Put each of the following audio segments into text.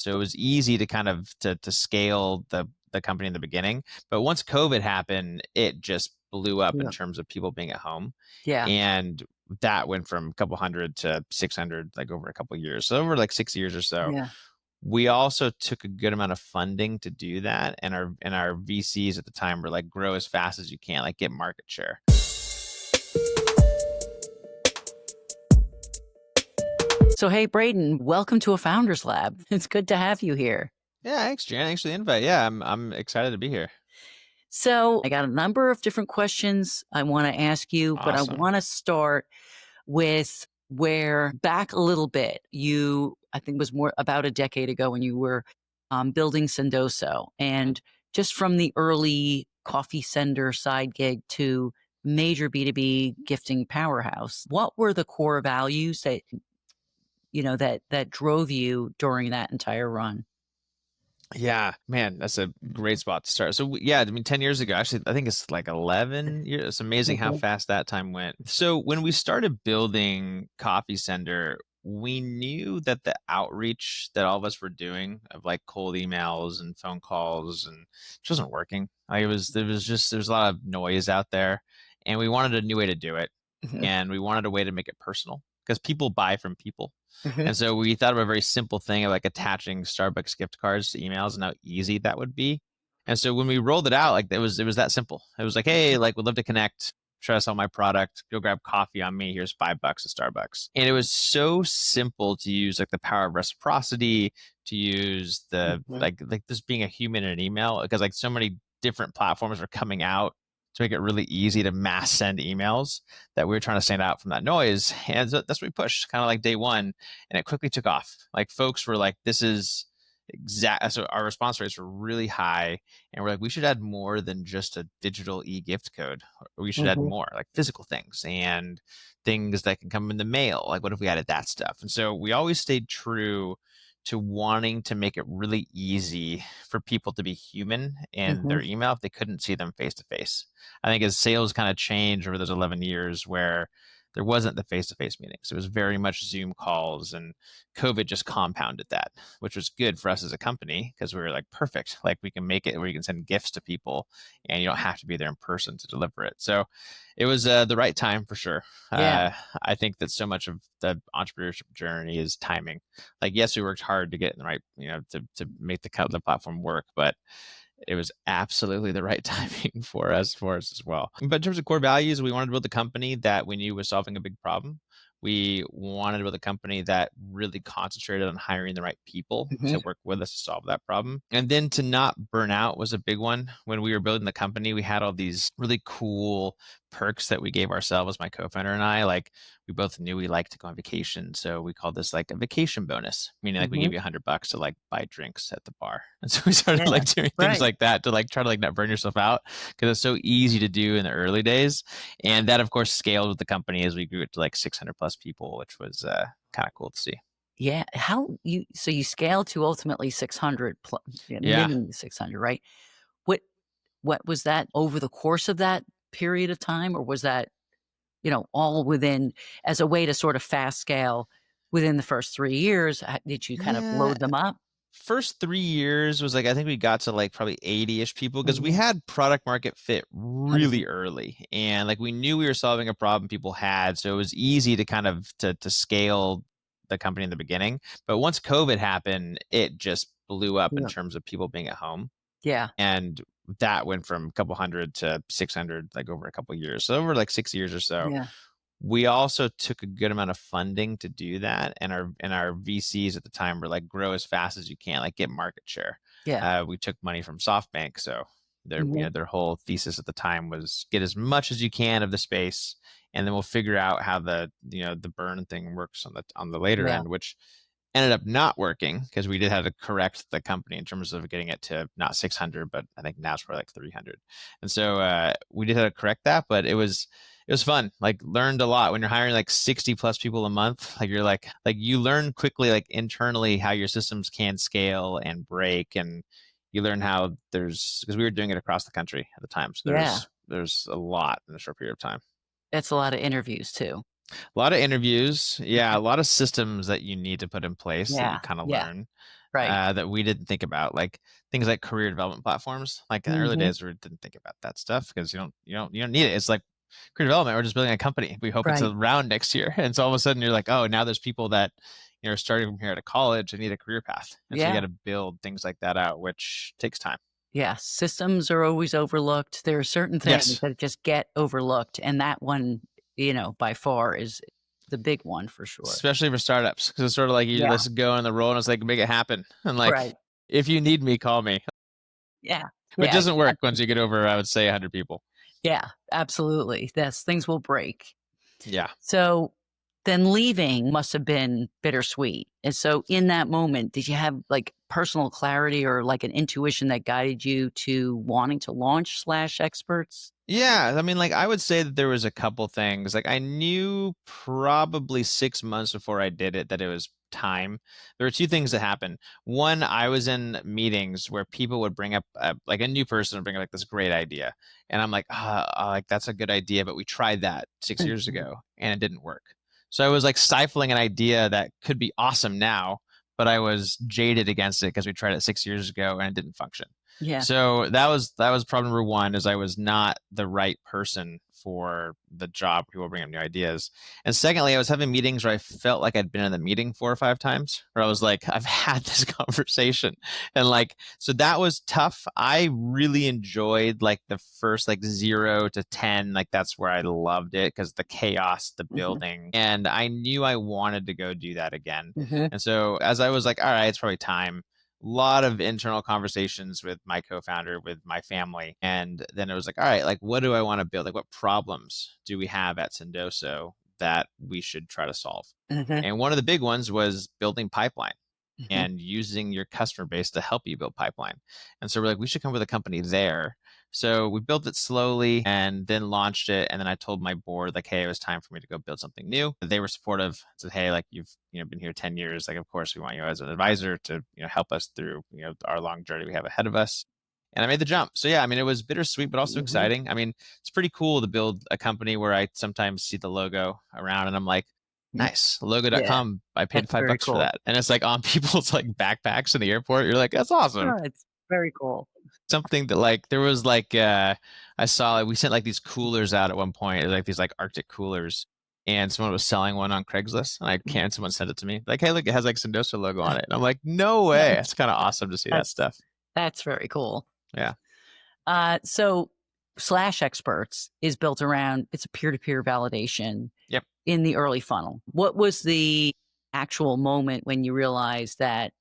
So it was easy to kind of to scale the company in the beginning. But once COVID happened, it just blew up in Yeah. terms of people being at home. Yeah. And that went from a couple hundred to 600, like over a couple of years. So over like 6 years or so. Yeah. We also took a good amount of funding to do that. And our VCs at the time were like, grow as fast as you can, like get market share. So, hey, Brayden, welcome to a Founders Lab. It's good to have you here. Yeah, thanks, Jan. Thanks for the invite. Yeah, I'm excited to be here. So, I got a number of different questions I want to ask you, but I Awesome. want to start with where back a little bit, I think it was more about a decade ago when you were building Sendoso. And just from the early coffee sender side gig to major B2B gifting powerhouse, what were the core values that drove you during that entire run? Yeah, man, that's a great spot to start. So yeah, I mean, 10 years ago, actually, I think it's like 11 years. It's amazing how Mhm. fast that time went. So when we started building Coffee Sender, we knew that the outreach that all of us were doing of like cold emails and phone calls and it just wasn't working. Like there was a lot of noise out there, and we wanted a new way to do it. Mhm. And we wanted a way to make it personal because people buy from people. Mhm. And so we thought of a very simple thing of like attaching Starbucks gift cards to emails and how easy that would be. And so when we rolled it out, like it was that simple. It was like, hey, like we'd love to connect, try to sell my product, go grab coffee on me. Here's $5 at Starbucks. And it was so simple to use like the power of reciprocity, to use the Mhm. like this being a human in an email, because like so many different platforms are coming out to make it really easy to mass send emails, that we were trying to stand out from that noise. And so that's what we pushed kind of like day one. And it quickly took off. Like folks were like, this is exact. So our response rates were really high. And we're like, we should add more than just a digital e-gift code. We should add Mhm. more like physical things and things that can come in the mail. Like what if we added that stuff? And so we always stayed true to wanting to make it really easy for people to be human in Mhm. their email if they couldn't see them face to face. I think as sales kind of changed over those 11 years where there wasn't the face-to-face meetings. It was very much Zoom calls, and COVID just compounded that, which was good for us as a company because we were like, perfect. Like we can make it where you can send gifts to people and you don't have to be there in person to deliver it. So it was the right time for sure. Yeah. I think that so much of the entrepreneurship journey is timing. Like, yes, we worked hard to get in the right, to make the platform work, but it was absolutely the right timing for us as well. But in terms of core values, we wanted to build a company that we knew was solving a big problem. We wanted to build a company that really concentrated on hiring the right people to Mhm. work with us to solve that problem. And then to not burn out was a big one. When we were building the company, we had all these really cool perks that we gave ourselves, my co-founder and I. Like we both knew we liked to go on vacation. So we called this like a vacation bonus, meaning like we Mhm. give you $100 to like buy drinks at the bar. And so we started Yeah. like doing things Right. like that to like try to like not burn yourself out because it's so easy to do in the early days. And that of course scaled with the company as we grew it to like 600 plus people, which was kind of cool to see. Yeah. So you scaled to ultimately 600 plus, Yeah. minimum 600, right? What what was that over the course of that period of time, or was that, all within as a way to sort of fast scale within the first 3 years? Did you kind of Yeah. load them up? First 3 years was like, I think we got to like probably 80-ish people because we Mhm. had product market fit Mhm. really early. And like we knew we were solving a problem people had. So it was easy to kind of to scale the company in the beginning. But once COVID happened, it just blew up in Yeah. terms of people being at home. Yeah. And that went from a couple hundred to 600, like over a couple of years. So over like 6 years or so. Yeah. We also took a good amount of funding to do that, and our VCs at the time were like, grow as fast as you can, like get market share. Yeah. We took money from SoftBank, so their Mhm. their whole thesis at the time was get as much as you can of the space, and then we'll figure out how the burn thing works on the later Yeah. end, which ended up not working because we did have to correct the company in terms of getting it to not 600, but I think now it's probably like 300. And so we did have to correct that, but it was fun. Like learned a lot when you're hiring like 60 plus people a month. Like you're like you learn quickly like internally how your systems can scale and break, and you learn how there's because we were doing it across the country at the time. So Yeah. there's a lot in a short period of time. That's a lot of interviews too. A lot of interviews. Yeah, a lot of systems that you need to put in place that you Yeah. kind of Yeah. learn. Right. that we didn't think about, like things like career development platforms. Like in the early Mhm. days, we didn't think about that stuff because you don't need it. It's like career development. We're just building a company. We hope it's Right. around next year, and so all of a sudden you're like, oh, now there's people that are starting from here out of college and need a career path, and so you got Yeah. to build things like that out, which takes time. Yeah. Systems are always overlooked. There are certain things Yes, that just get overlooked, and that one, by far is the big one for sure. especially for startups, because it's sort of like you Yeah. just go on the roll and it's like make it happen, and like Right. if you need me, call me. Yeah. Which Yeah, doesn't work once exactly. you get over, I would say, 100 people. Yeah, absolutely. Yes, things will break. Yeah. So, then leaving must have been bittersweet. And so in that moment, did you have, like, personal clarity or, like, an intuition that guided you to wanting to launch Slash Experts? Yeah, I mean, like, I would say that there was a couple things. Like, I knew probably 6 months before I did it that it was time. There were 2 things that happened. One, I was in meetings where people would bring up, like, a new person would bring up, like, this great idea, and I'm like, like, that's a good idea, but we tried that 6 years Mhm. ago, and it didn't work." So I was, like, stifling an idea that could be awesome now, but I was jaded against it because we tried it 6 years ago and it didn't function. Yeah. So that was problem number one, is I was not the right person for the job. People bring up new ideas. And secondly, I was having meetings where I felt like I'd been in the meeting 4 or 5 times, where I was like, I've had this conversation. And like, so that was tough. I really enjoyed like the first like 0 to 10. Like that's where I loved it because the chaos, the Mhm. building. And I knew I wanted to go do that again. Mhm. And so as I was like, all right, it's probably time, lot of internal conversations with my co-founder, with my family, and then it was like, all right, like what do I want to build, like what problems do we have at Sendoso that we should try to solve? Mhm. And one of the big ones was building pipeline Mhm. and using your customer base to help you build pipeline. And so we're like, we should come with a company there. So we built it slowly and then launched it. And then I told my board, like, hey, it was time for me to go build something new. They were supportive, said, hey, like you've been here 10 years. Like, of course, we want you as an advisor to help us through our long journey we have ahead of us. And I made the jump. So yeah, I mean, it was bittersweet, but also Mhm. exciting. I mean, it's pretty cool to build a company where I sometimes see the logo around and I'm like, Mm. nice, Yeah, logo.com. I paid that's five very bucks for cool. that. And it's like on people's like backpacks in the airport. You're like, that's awesome. Oh, it's very cool. Something that like there was like I saw like, we sent like these coolers out at one point, like these like Arctic coolers. And someone was selling one on Craigslist, and I Mhm. can't. Someone sent it to me, like, "Hey, look, it has like Sendoso logo on it." And I'm like, "No way!" That's It's kind of awesome to see that that's stuff. that's very cool. Yeah. So Slash Experts is built around it's a peer-to-peer validation Yep. in the early funnel. What was the actual moment when you realized that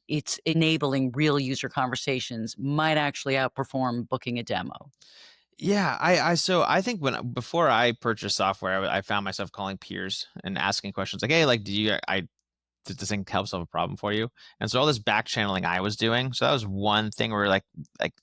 it's enabling real user conversations might actually outperform booking a demo? Yeah, so I think before I purchased software, I found myself calling peers and asking questions like, "Hey, like, did this thing help solve a problem for you?" And so all this back channeling I was doing, so that was one thing where like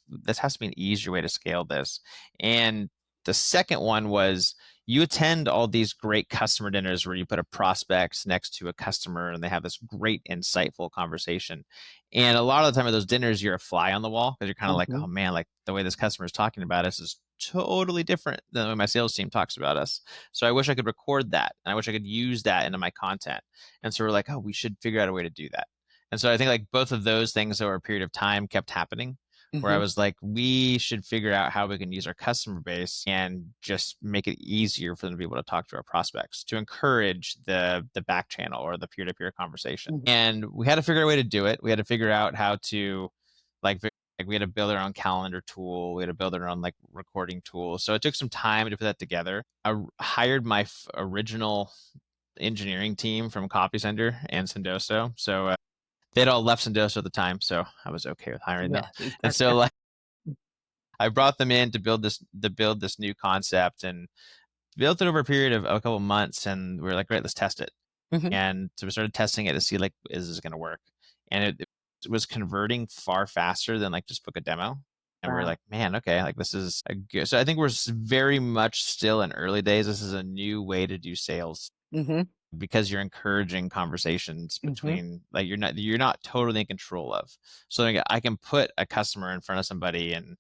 this has to be an easier way to scale this. And the second one was you attend all these great customer dinners where you put a prospect next to a customer and they have this great insightful conversation. And a lot of the time at those dinners, you're a fly on the wall because you're kind of like, Mhm, oh man, like the way this customer is talking about us is totally different than the way my sales team talks about us. So I wish I could record that and I wish I could use that into my content. And so we're like, oh, we should figure out a way to do that. And so I think like both of those things over a period of time kept happening where I mhm, was like, we should figure out how we can use our customer base and just make it easier for them to be able to talk to our prospects to encourage the back channel or the peer-to-peer conversation. mhm. And we had to figure out a way to do it. We had to figure out how to like we had to build our own calendar tool. We had to build our own like recording tool. So it took some time to put that together. I hired my original engineering team from Copy Center and Sendoso. So they'd all left Sendoso at the time, so I was okay with hiring them. Yeah, And that's so good. like I brought them in to build this new concept and built it over a period of a couple of months. And we were like, great, let's test it. Mhm. And so we started testing it to see like, is this going to work? And it was converting far faster than like just book a demo. And we were Wow. like, man, okay, like this is a good. So I think we're very much still in early days. This is a new way to do sales Mhm, because you're encouraging conversations mhm. between like you're not totally in control of. So like, I can put a customer in front of somebody and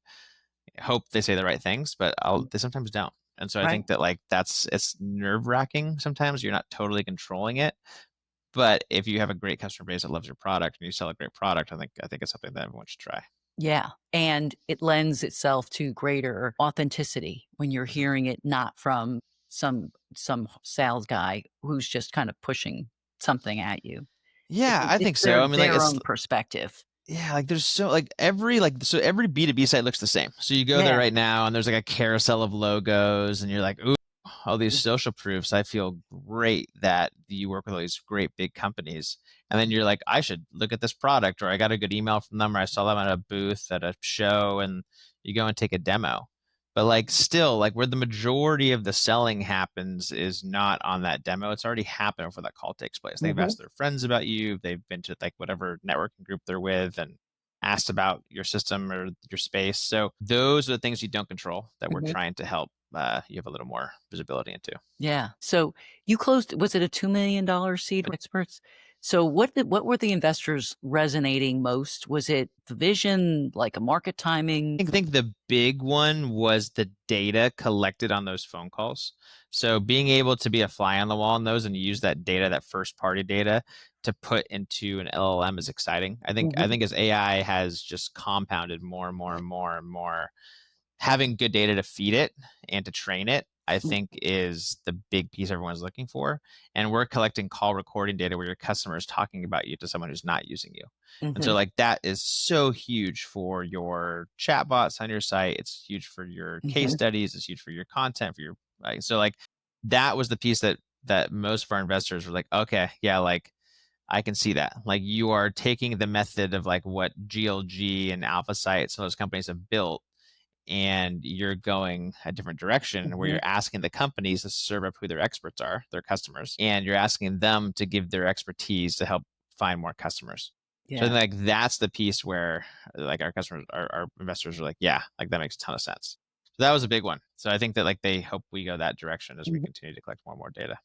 hope they say the right things, but they sometimes don't. And so I Right. think that like it's nerve wracking sometimes. You're not totally controlling it, But if you have a great customer base that loves your product and you sell a great product, I think it's something that everyone should try. Yeah, and it lends itself to greater authenticity when you're Mhm. hearing it not from some sales guy who's just kind of pushing something at you. Yeah, I It's think so. I mean, like, their it's own perspective. yeah, like there's so every B2B site looks the same. So you go there Yeah. right now and there's like a carousel of logos and you're like, ooh, all these social proofs. I feel great that you work with all these great big companies. And then you're like, I should look at this product, or I got a good email from them, or I saw them at a booth at a show, and you go and take a demo. But like still, like where the majority of the selling happens is not on that demo. It's already happened before that call takes place. They've Mhm, asked their friends about you. They've been to like whatever networking group they're with and asked about your system or your space. So those are the things you don't control that we're mhm. trying to help you have a little more visibility into. Yeah. So you closed, was it a $2 million seed with experts? So what were the investors resonating most? Was it the vision, like a market timing? I think the big one was the data collected on those phone calls. So being able to be a fly on the wall on those and use that data, that first party data, to put into an LLM is exciting. I Mhm, think as AI has just compounded more and more and more and more, having good data to feed it and to train it, I mm, think is the big piece everyone's looking for. And we're collecting call recording data where your customer is talking about you to someone who's not using you. And so mhm, like that is so huge for your chatbots on your site. It's huge for your case mhm, studies. It's huge for your content, for your like so like that was the piece that most of our investors were like, okay, yeah, like I can see that. Like you are taking the method of like what GLG and Alpha Sites and those companies have built, and you're going a different direction where mhm. you're asking the companies to serve up who their experts are, their customers, and you're asking them to give their expertise to help find more customers. So I Yeah. think like that's the piece where like our customers, our investors are like, yeah, like that makes a ton of sense. So that was a big one. So I think that like they hope we go that direction as we Mhm. continue to collect more and more data.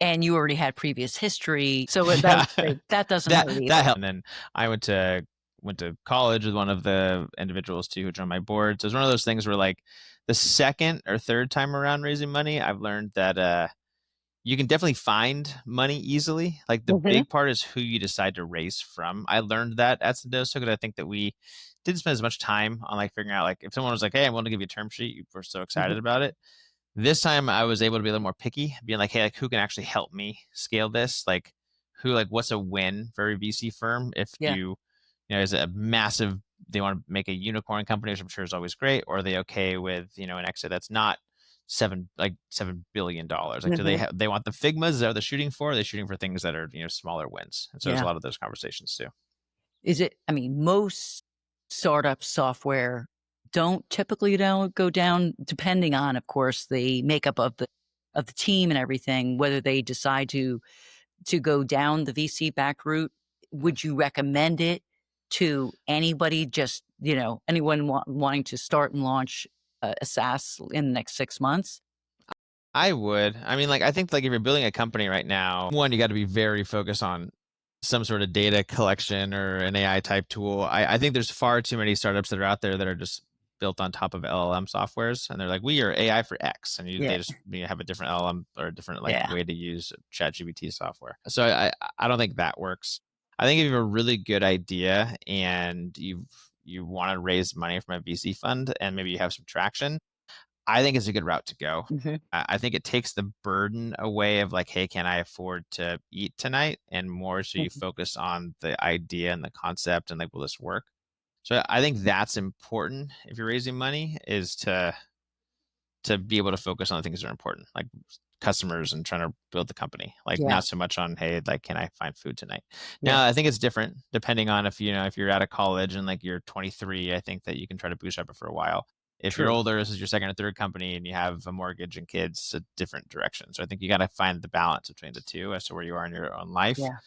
And you already had previous history, so that Yeah, was great. That doesn't that hurt that either. helped. And then I went to college with one of the individuals too who joined my board. So it's one of those things where like the second or third time around raising money, I've learned that you can definitely find money easily. Like the Mhm, big part is who you decide to raise from. I learned that at Sendoso because I think that we didn't spend as much time on like figuring out like if someone was like, "Hey, I want to give you a term sheet," we're so mhm. excited about it. This time I was able to be a little more picky, being like, "Hey, like who can actually help me scale this? Like who like what's a win for a VC firm if Yeah. is it a massive they want to make a unicorn company, which I'm sure is always great, or are they okay with, an exit that's not $7 billion? Like do they Mhm. have they want the Figmas? Is that what they're shooting for? Are they shooting for things that are, smaller wins? And so there's a Yeah. lot of those conversations too. Is it, I mean, most startup software don't go down, depending on, of course, the makeup of the team and everything, whether they decide to go down the VC back route. Would you recommend it to anybody, just, anyone wanting to start and launch a SaaS in the next 6 months? I would. I mean, like, I think like if you're building a company right now, one, you got to be very focused on some sort of data collection or an AI type tool. I think there's far too many startups that are out there that are just built on top of LLM softwares, and they're like, we are AI for X, and Yeah. they just have a different LLM or a different like Yeah. way to use ChatGPT software. So I don't think that works. I think if you have a really good idea and you want to raise money from a VC fund and maybe you have some traction, I think it's a good route to go. Mhm, I think it takes the burden away of like, hey, can I afford to eat tonight? And more so you mhm. focus on the idea and the concept and like, will this work? So I think that's important if you're raising money is to be able to focus on the things that are important, like customers and trying to build the company, like Yeah. not so much on, hey, like, can I find food tonight? Yeah. Now, I think it's different depending on if you're out of college and like you're 23, I think that you can try to bootstrap it for a while. If you're True. older, this is your second or third company and you have a mortgage and kids, it's a different direction. So I think you got to find the balance between the two as to where you are in your own life. Yeah.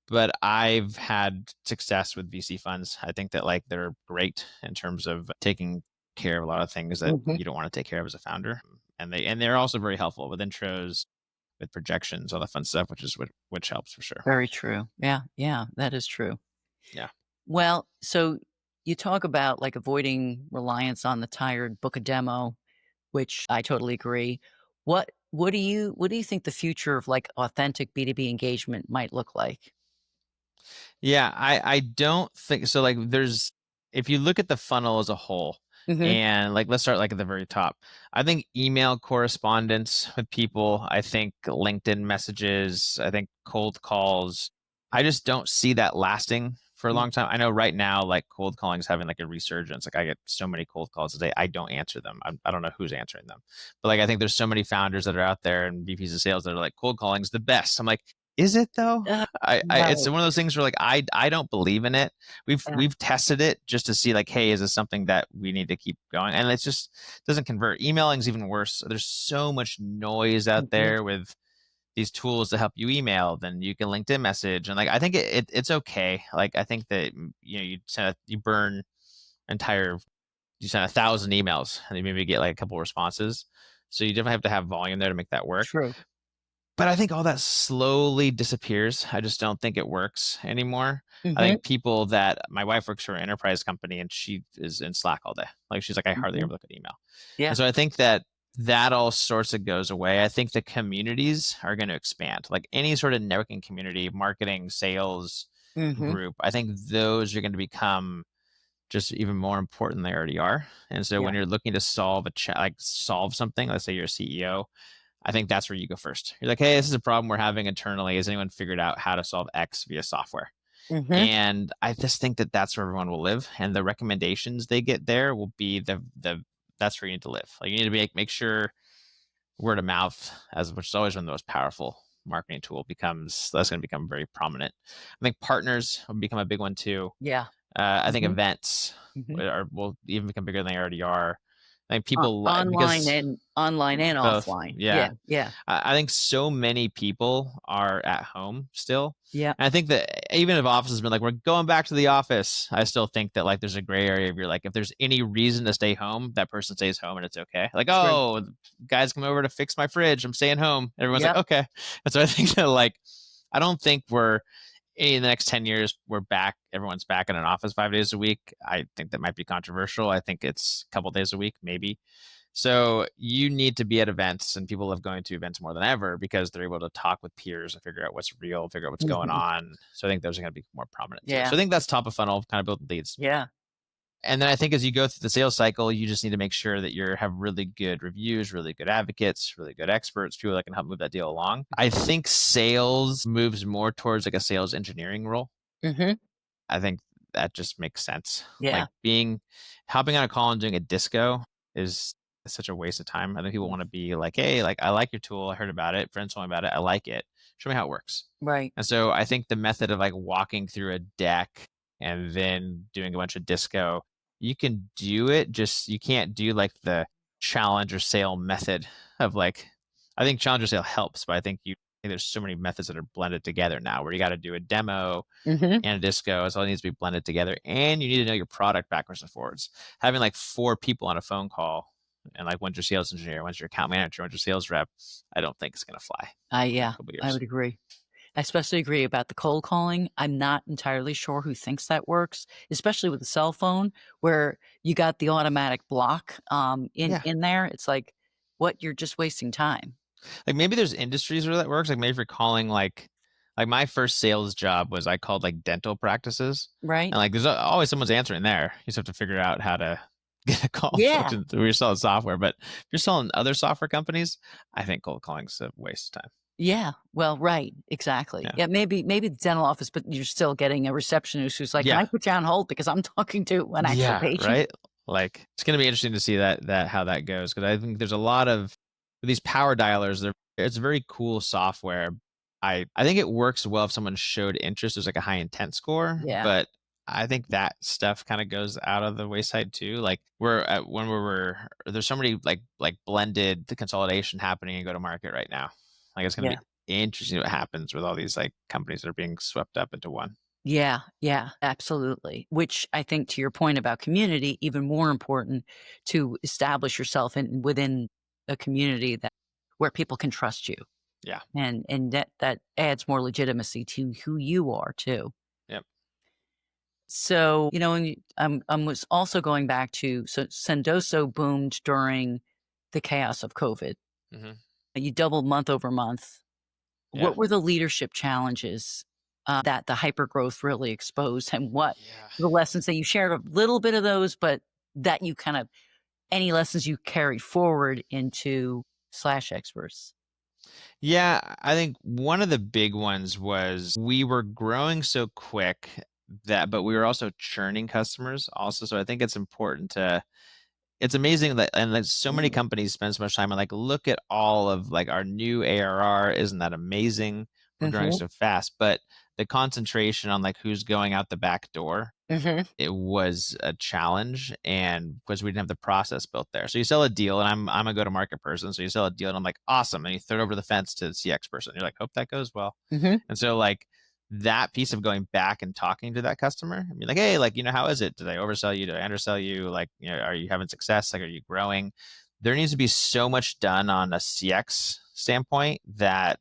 But I've had success with VC funds. I think that like they're great in terms of taking care of a lot of things that Mhm. you don't want to take care of as a founder. And they're also very helpful with intros, with projections, all that fun stuff, which helps for sure. Very true. Yeah. Yeah. That is true. Yeah. Well, so you talk about like avoiding reliance on the tired book a demo, which I totally agree. What what do you think the future of like authentic B2B engagement might look like? Yeah, I don't think so. Like, there's if you look at the funnel as a whole, Mhm. and like let's start like at the very top. I think email correspondence with people. I think LinkedIn messages. I think cold calls. I just don't see that lasting for a Mm. long time. I know right now, like cold calling is having like a resurgence. Like I get so many cold calls a day. I don't answer them. I don't know who's answering them, but like I think there's so many founders that are out there and VPs of sales that are like cold calling is the best. I'm like, is it though? Uh, I it's right. one of those things where like I don't believe in it. Yeah. We've tested it just to see like, hey, is this something that we need to keep going? And it's just doesn't convert. Emailing is even worse. There's so much noise out Mhm. there with these tools to help you email. Then you can LinkedIn message, and like I think it's okay. Like I think that you burn entire you send 1,000 emails and you maybe get like a couple responses. So you definitely have to have volume there to make that work. True. But I think all that slowly disappears. I just don't think it works anymore. I Mhm. think people that my wife works for an enterprise company and she is in Slack all day. Like she's like, I hardly Mhm. ever look at email. And Yeah. so I think that that all sorts of goes away. I think the communities are going to expand. Like any sort of networking community, marketing, sales Mhm. group, I think those are going to become just even more important than they already are. And so when Yeah. you're looking to solve like solve something, let's say you're a CEO, I think that's where you go first. You're like, hey, this is a problem we're having internally. Has anyone figured out how to solve X via software? Mhm. And I just think that that's where everyone will live, and the recommendations they get there will be the that's where you need to live. Like you need to make sure word of mouth, as which has always been the most powerful marketing tool, becomes that's going to become very prominent. I think partners will become a big one too. Yeah. I think Mhm. events Mhm. will even become bigger than they already are. I think people Online because and online and both, offline. Yeah. yeah. Yeah. I think so many people are at home still. Yeah. And I think that even if office has been like, we're going back to the office, I still think that like there's a gray area of you're like, if there's any reason to stay home, that person stays home and it's okay. Like, True. oh, the guys come over to fix my fridge. I'm staying home. Everyone's like, Yep. okay. And so I think that like, I don't think we're in the next 10 years, we're back. Everyone's back in an office 5 days a week. I think that might be controversial. I think it's a couple days a week, maybe. So you need to be at events, and people love going to events more than ever because they're able to talk with peers and figure out what's real, figure out what's going Mhm. on. So I think those are going to be more prominent too. Yeah. So I think that's top of funnel, kind of building leads. Yeah. And then I think as you go through the sales cycle, you just need to make sure that you have really good reviews, really good advocates, really good experts, people that can help move that deal along. I think sales moves more towards like a sales engineering role. Mhm. I think that just makes sense. Yeah. Like being hopping on a call and doing a disco is such a waste of time. I think people Mm. want to be like, hey, like I like your tool. I heard about it. Friends told me about it. I like it. Show me how it works. Right. And so I think the method of like walking through a deck and then doing a bunch of disco, you can do it. Just you can't do like the challenge or sale method of like I think challenge or sale helps, but I think there's so many methods that are blended together now where you got to do a demo Mhm. and a disco. So it needs to be blended together. And you need to know your product backwards and forwards. Having like four people on a phone call and like one's your sales engineer, one's your account manager, one's your sales rep, I don't think it's gonna fly in a Yeah, couple of I years. would agree. I especially agree about the cold calling. I'm not entirely sure who thinks that works, especially with the cell phone where you got the automatic block, Yeah. in there. It's like, what? You're just wasting time, Like maybe there's industries where that works. Like maybe if you're calling like my first sales job was I called like dental practices. right? And like there's always someone's answering there. You just have to figure out how to get a call Yeah. to we're selling software. But if you're selling other software companies, I think cold calling's a waste of time. Yeah. Well, right. Exactly. Yeah. Yeah, maybe the dental office, but you're still getting a receptionist who's like, "Can Yeah. I put you on hold because I'm talking to an actual Yeah, patient?" right? Like, it's gonna be interesting to see that how that goes because I think there's a lot of these power dialers, it's very cool software. I think it works well if someone showed interest, there's like a high intent score, Yeah. but I think that stuff kinda goes out of the wayside too. Like, we're at when we're there's so many, like, blended the consolidation happening in go-to-market right now. Like, it's gonna Yeah. be interesting what happens with all these, like, companies that are being swept up into one. Yeah, yeah, absolutely. Which I think to your point about community, even more important to establish yourself in within a community that where people can trust you. Yeah. And that adds more legitimacy to who you are too. Yep. So, and I was also going back to so Sendoso boomed during the chaos of COVID. Mhm. You doubled month over month. Yeah. What were the leadership challenges, that the hypergrowth really exposed, and what Yeah. the lessons that you shared a little bit of those, but that you kind of any lessons you carried forward into Slash Experts? Yeah, I think one of the big ones was we were growing so quick but we were also churning customers also. So I think it's important to it's amazing that and like so many companies spend so much time on like look at all of like our new ARR, isn't that amazing? We're growing Mhm, so fast, but the concentration on like who's going out the back door, mhm, it was a challenge, and because we didn't have the process built there. So you sell a deal, and I'm a go-to-market person, so you sell a deal, and I'm like, awesome, and you throw it over the fence to the CX person. You're like, hope that goes well. mhm, And so like that piece of going back and talking to that customer and be like, hey, like, how is it? Did I oversell you? Did I undersell you? Like, are you having success? Like, are you growing? There needs to be so much done on a CX standpoint that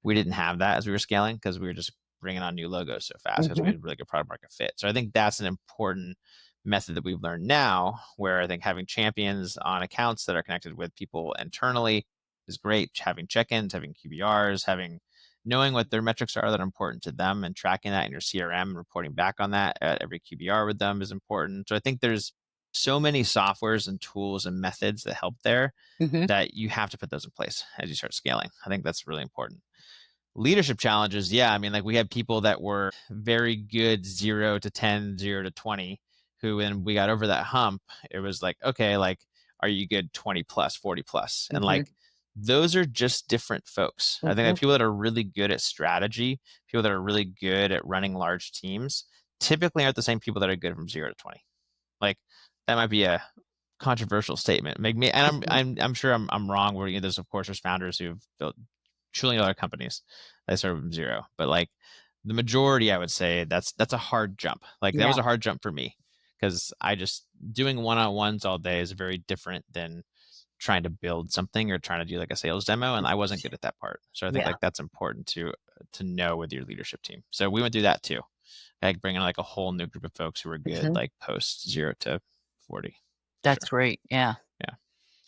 we didn't have that as we were scaling because we were just bringing on new logos so fast because we mhm, had really good product market fit. So I think that's an important method that we've learned now, where I think having champions on accounts that are connected with people internally is great. Having check-ins, having QBRs, having knowing what their metrics are that are important to them and tracking that in your CRM and reporting back on that at every QBR with them is important. So I think there's so many softwares and tools and methods that help there mhm, that you have to put those in place as you start scaling. I think that's really important. Leadership challenges, yeah, I mean, like we had people that were very good 0 to 10, 0 to 20, who when we got over that hump, it was like, okay, like, are you good 20 plus, 40 plus? And mhm, like, those are just different folks. I think like mhm, people that are really good at strategy, people that are really good at running large teams, typically aren't the same people that are good from 0 to 20. Like, that might be a controversial statement. Make me, and mhm. I'm sure I'm wrong. Where there's of course there's founders who've built trillion-dollar companies that started from 0. But like the majority, I would say that's a hard jump. Like that Yeah, was a hard jump for me because I just doing one-on-ones all day is very different than trying to build something or trying to do like a sales demo, and I wasn't good at that part. So I think yeah, like that's important to know with your leadership team. So we went through that too, like bringing like a whole new group of folks who were good, mhm. like post 0 to 40. That's Sure. great, yeah. Yeah.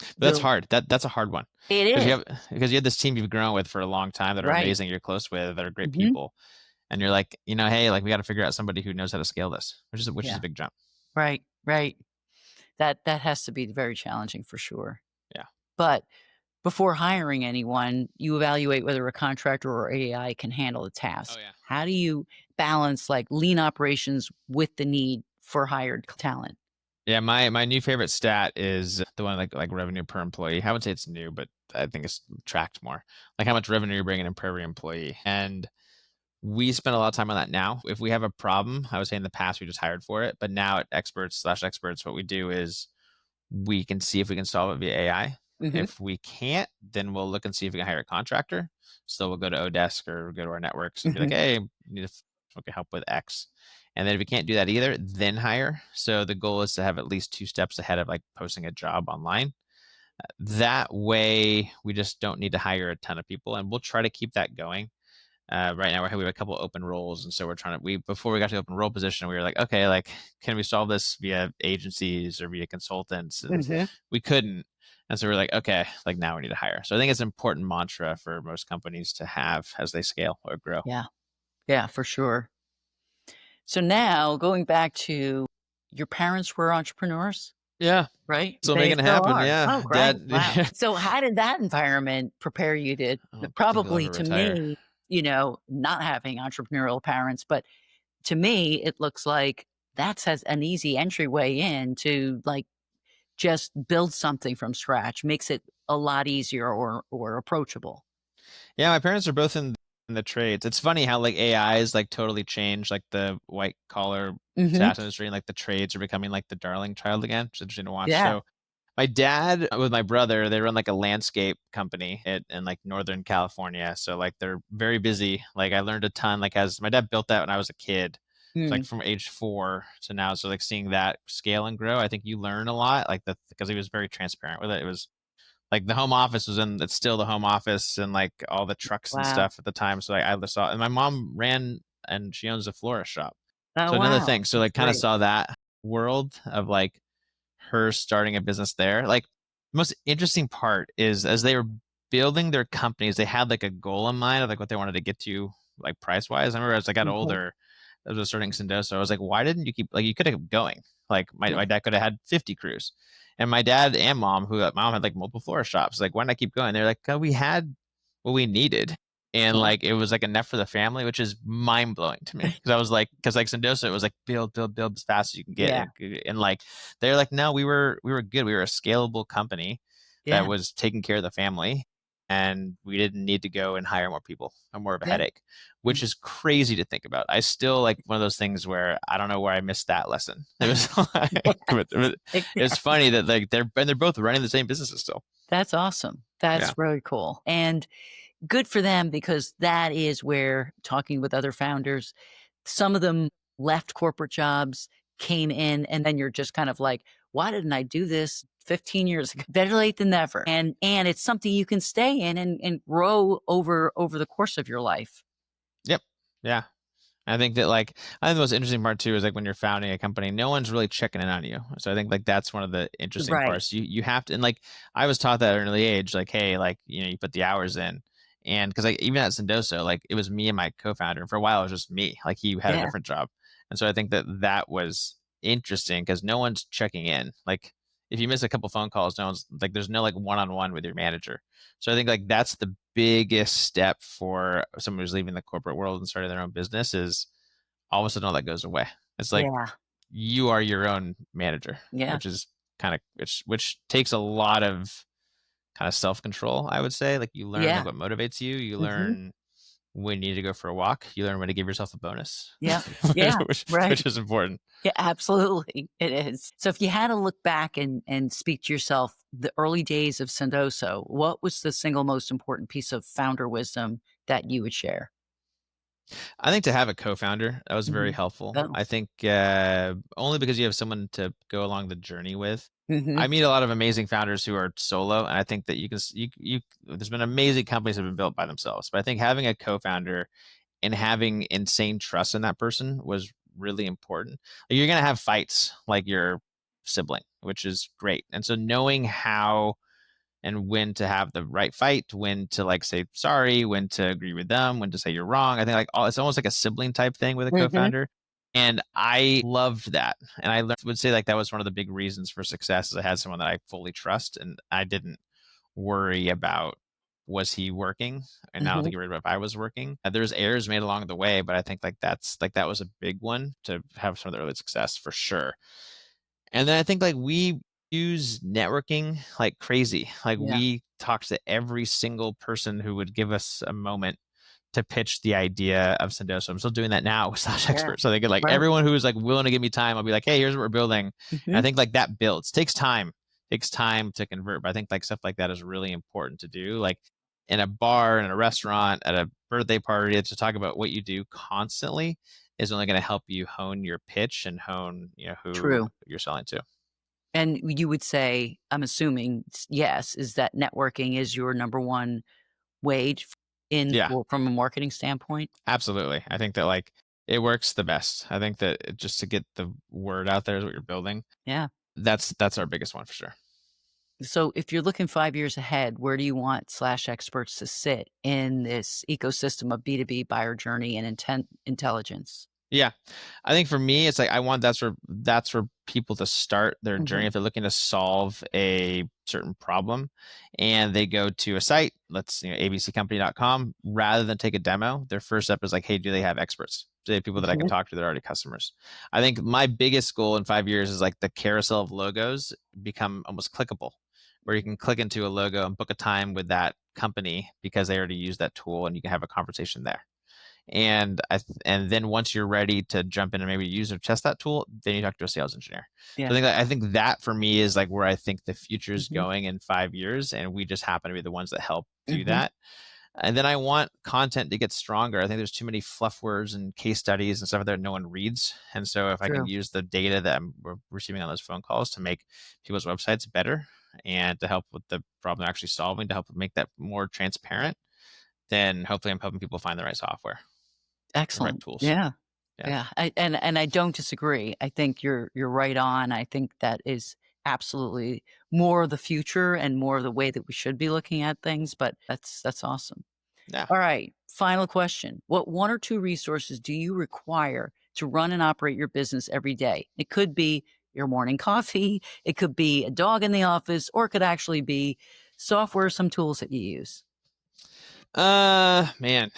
But that's The hard. That's a hard one It because is, you have this team you've grown with for a long time that are right. amazing, you're close with, that are great Mhm, people, and you're like, hey, like we got to figure out somebody who knows how to scale this, which is yeah, a big jump. right, right. That has to be very challenging for sure. Yeah. But before hiring anyone, you evaluate whether a contractor or AI can handle the Oh task. yeah. How do you balance like lean operations with the need for hired talent? Yeah. My new favorite stat is the one like revenue per employee. I would say it's new, but I think it's tracked more. Like how much revenue you're bringing in per every employee, and we spend a lot of time on that now. If we have a problem, I would say in the past we just hired for it, but now at experts, what we do is we can see if we can solve it via AI. Mhm, If we can't, then we'll look and see if we can hire a contractor. So we'll go to Odesk or go to our networks and be like, mhm, hey, need help with X. And then if we can't do that either, then hire. So the goal is to have at least two steps ahead of like posting a job online. That way, we just don't need to hire a ton of people, and we'll try to keep that going. Right now we have a couple open roles, and so we're trying to we before we got to the open role position, we were like, okay, like can we solve this via agencies or via consultants? And mhm. we couldn't. And so we're like, okay, like now we need to hire. So I think it's an important mantra for most companies to have as they scale or grow. Yeah, yeah, for sure. So now going back to your parents were entrepreneurs, Yeah. right? So They making it still happen. are. Yeah. Oh, great. Dad. Wow. So how did that environment prepare you to I don't think he'll probably ever to retire. me, not having entrepreneurial parents, but to me, it looks like that's as an easy entryway in to like just build something from scratch, makes it a lot easier or approachable. Yeah, my parents are both in the trades. It's funny how like AI is like totally changed like the white collar Mhm. SaaS industry, and like the trades are becoming like the darling child again. It's interesting to watch. Yeah. So my dad with my brother, they run like a landscape company in like Northern California. So like they're very busy. Like I learned a ton. Like as my dad built that when I was a kid. So like Mm. from age 4 to now. So like seeing that scale and grow, I think you learn a lot. Like the because he was very transparent with it. It was like the home office was in it's still the home office and like all the trucks and Wow. stuff at the time. So like, I saw and my mom ran and she owns a florist shop. Oh, So another wow. thing. So That's like kind of great. saw that world of like her starting a business there. Like the most interesting part is as they were building their companies, they had like a goal in mind of like what they wanted to get to, like price wise. I remember as I got Mhm. older, I was starting Sendoso. I was like, why didn't you keep like you could have kept going? Like Yeah. my dad could have had 50 crews, and my dad and mom, who mom had like multiple florist shops. Like, why not keep going? They're like, oh, we had what we needed. And Yeah. like it was like enough for the family, which is mind blowing to me. Because I was like, because like Sendoso, it was like build, build, build as fast as you can get, Yeah. and like they're like, no, we were good. We were a scalable company that Yeah. was taking care of the family, and we didn't need to go and hire more people or more of a Yeah. headache, which is crazy to think about. I still like one of those things where I don't know where I missed that lesson. It was like, but it's funny that like they're both running the same businesses still. That's awesome. Yeah. That's really cool. And good for them because that is where talking with other founders, some of them left corporate jobs, came in, and then you're just kind of like, why didn't I do this 15 years ago? Better late than never. And it's something you can stay in and grow over the course of your life. Yep. Yeah. I think that like I think the most interesting part too is like when you're founding a company, no one's really checking in on you. So I think like that's one of the interesting Right. parts. You have to, and like I was taught that at an early age, like hey, like you put the hours in, and because like even at Sendoso, like it was me and my co-founder, and for a while it was just me. Like he had a Yeah. different job, and so I think that that was interesting because no one's checking in. Like if you miss a couple phone calls, no one's like there's no like one-on-one with your manager. So I think like that's the biggest step for someone who's leaving the corporate world and starting their own business is all of a sudden all that goes away. It's like Yeah. you are your own manager, Yeah. which is kind of which takes a lot of kind of self control. I would say, like you learn like Yeah. what motivates you. You Hmm. learn when you need to go for a walk. You learn when to give yourself a bonus, Yeah. Yeah. Right. which is important. Yeah, absolutely. It is. So if you had to look back and speak to yourself, the early days of Sendoso, what was the single most important piece of founder wisdom that you would share? I think to have a co-founder that was very Mhm. helpful. Oh. I think only because you have someone to go along the journey with. Mhm. I meet a lot of amazing founders who are solo, and I think that you can you there's been amazing companies that have been built by themselves. But I think having a co-founder and having insane trust in that person was really important. Like, you're gonna have fights like your sibling, which is great, and so knowing how and when to have the right fight, when to like say sorry, when to agree with them, when to say you're wrong. I think like it's almost like a sibling type thing with a Mhm. co-founder. And I loved that. And would say like that was one of the big reasons for success is I had someone that I fully trust and I didn't worry about was he working? And I don't Mhm. think he worried about if I was working. There's errors made along the way, but I think like that was a big one to have some of the early success for sure. And then I think like we use networking like crazy. Like Yeah. we talked to every single person who would give us a moment to pitch the idea of Sendoso. I'm still doing that now with Slash Yeah. Expert. So they get like Right. everyone who is like willing to give me time, I'll be like, hey, here's what we're building. And I Mhm. think like that builds, takes time, takes time to convert. But I think like stuff like that is really important to do. Like in a bar, in a restaurant, at a birthday party, to talk about what you do constantly is only going to help you hone your pitch and hone, who True. you're selling to. And you would say, I'm assuming, yes, is that networking is your number one way in Yeah. well, from a marketing standpoint? Absolutely. I think that like it works the best. I think that just to get the word out there is what you're building. Yeah. That's our biggest one for sure. So if you're looking 5 years ahead, where do you want Slash Experts to sit in this ecosystem of B2B buyer journey and intent intelligence? Yeah. I think for me, it's like I want that's where people to start their journey Mhm. if they're looking to solve a certain problem and they go to a site, let's abccompany.com, rather than take a demo, their first step is like, hey, do they have experts? Do they have people that I can Mhm. talk to that are already customers? I think my biggest goal in 5 years is like the carousel of logos become almost clickable, where you can click into a logo and book a time with that company because they already use that tool and you can have a conversation there. And then once you're ready to jump in and maybe use or test that tool, then you talk to a sales engineer. So Yeah. I think that for me is like where I think the future is Mhm. going in 5 years, and we just happen to be the ones that help do Mhm. that. And then I want content to get stronger. I think there's too many fluff words and case studies and stuff that no one reads. And so if I can True. use the data that I'm receiving on those phone calls to make people's websites better and to help with the problem they're actually solving, to help make that more transparent, then hopefully I'm helping people find the right software, the right Excellent. tools. Yeah. Yeah. Yeah. And I don't disagree. I think you're right on. I think that is absolutely more of the future and more of the way that we should be looking at things, but that's awesome. Yeah. All right, final question. What 1 or 2 resources do you require to run and operate your business every day? It could be your morning coffee, it could be a dog in the office, or it could actually be software, some tools that you use. Man,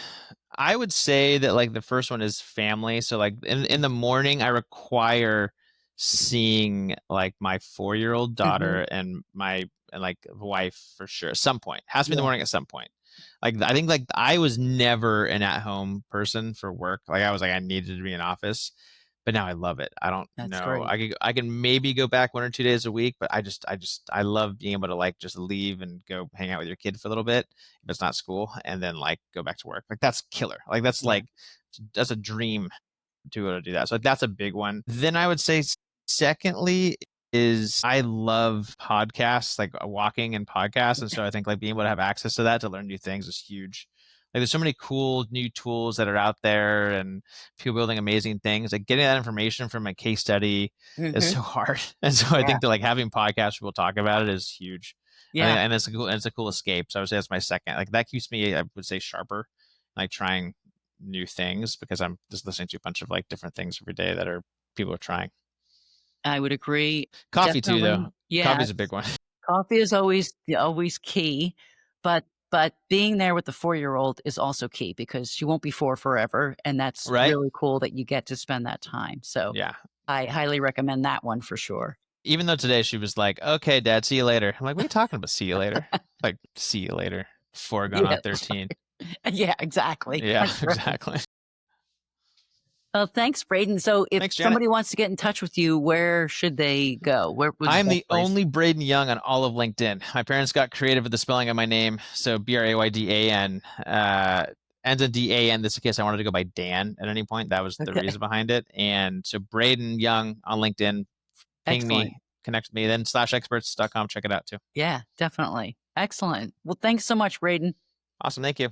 I would say that like the first one is family. So like in the morning, I require seeing like my 4-year-old Mhm. daughter and my and like wife for sure. At some point, has to be in the Yeah, morning at some point. Like I think like I was never an at-home person for work. Like I was like I needed to be in office, but now I love it. I don't that's know. great. I can maybe go back 1 or 2 days a week, but I love being able to like just leave and go hang out with your kid for a little bit if it's not school, and then like go back to work. Like that's killer. Yeah. That's a dream to be able to do that. So that's a big one. Then I would say secondly is I love podcasts, like walking and podcasts. And so I think like being able to have access to that to learn new things is huge. Like there's so many cool new tools that are out there and people building amazing things. Like getting that information from a case study is Mhm. so hard. And so I Yeah. think that like having podcasts people talk about it is huge. I think Yeah. and it's a cool escape. So I would say that's my second. Like that keeps me, I would say, sharper, like trying new things because I'm just listening to a bunch of like different things every day that are people are trying. I would agree. Coffee too, though. Definitely. Coffee's Yes. a big one. Coffee is always key, but being there with the 4-year-old is also key because she won't be 4 forever, and that's Right? really cool that you get to spend that time. So, Yeah. I highly recommend that one for sure. Even though today she was like, "Okay, Dad, see you later." I'm like, "What are you talking about? See you later?" Like, see you later. 4 going on Yeah. 13. Yeah, exactly. Yeah, That's right. exactly. Well, thanks, Braden. So if Thanks, Janet. somebody wants to get in touch with you, where should they go? Where was the I'm best the place? only Braydan Young on all of LinkedIn. My parents got creative with the spelling of my name, so Braydan. Ends in Dan. This is in case I wanted to go by Dan at any point. That was the Okay. reason behind it. And so Braydan Young on LinkedIn, ping Excellent. me, connect with me, then /experts.com. Check it out too. Yeah, definitely. Excellent. Well, thanks so much, Braden. Awesome. Thank you.